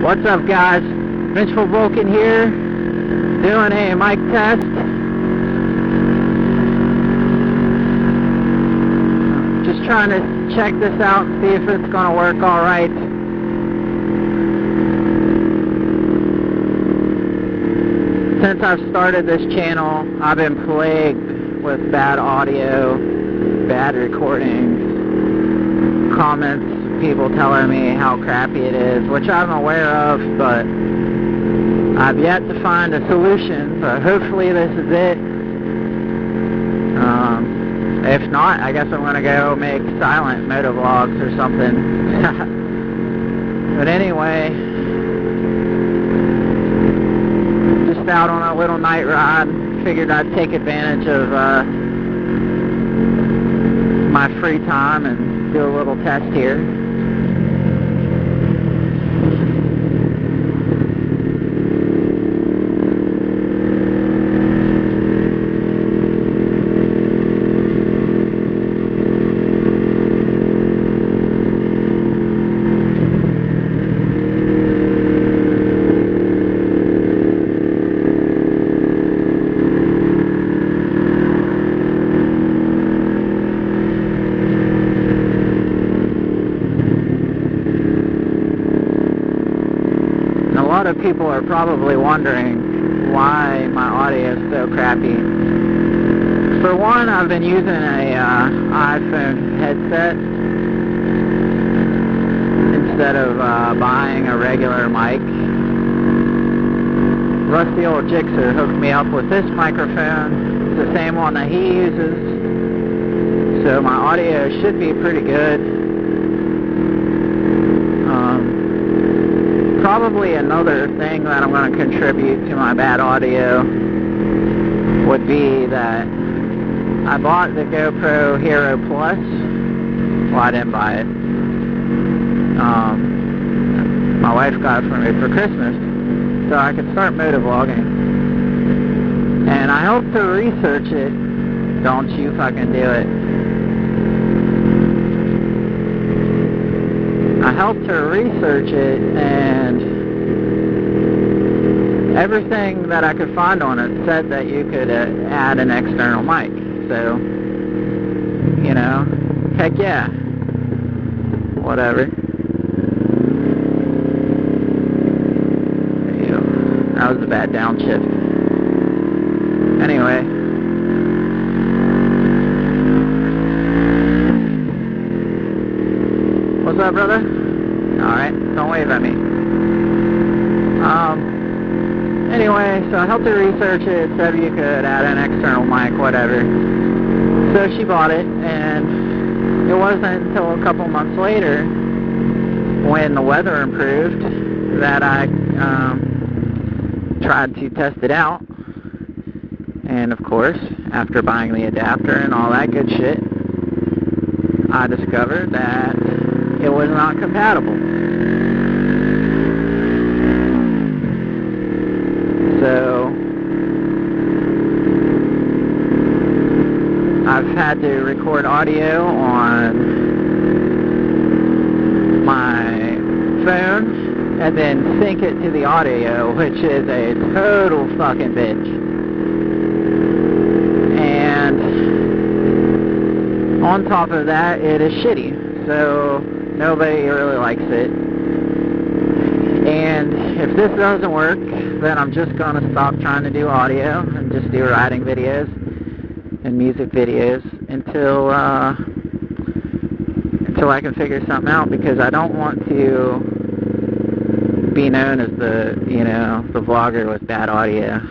What's up, guys? Vengeful Vulcan here, doing a mic test. Just trying to check this out and see if it's going to work alright. Since I've started this channel, I've been plagued with bad audio, bad recordings, comments, people telling me how crappy it is, which I'm aware of, but I've yet to find a solution, but hopefully this is it. If not, I guess I'm going to go make silent motovlogs or something. But anyway, just out on a little night ride, figured I'd take advantage of my free time and do a little test here. A lot of people are probably wondering why my audio is so crappy. For one, I've been using a iPhone headset instead of buying a regular mic. Rusty old Jixer hooked me up with this microphone. It's the same one that he uses, so my audio should be pretty good. Probably another thing that I'm going to contribute to my bad audio would be that I bought the GoPro Hero Plus. Well, I didn't buy it. My wife got it for me for Christmas, so I could start motovlogging. And I hope to research it. Don't you fucking do it. I helped her research it, and everything that I could find on it said that you could add an external mic. So, you know, heck yeah. Whatever. Ew, that was a bad downshift. Anyway. What's up, brother? Alright, don't wave at me. Anyway, so I helped her research it, said you could add an external mic, whatever. So she bought it, and it wasn't until a couple months later, when the weather improved, that I tried to test it out. And of course, after buying the adapter and all that good shit, I discovered that it was not compatible. So I've had to record audio on my phone and then sync it to the audio, which is a total fucking bitch. And on top of that, it is shitty. So nobody really likes it. And if this doesn't work, then I'm just going to stop trying to do audio and just do riding videos and music videos until I can figure something out, because I don't want to be known as the, you know, the vlogger with bad audio.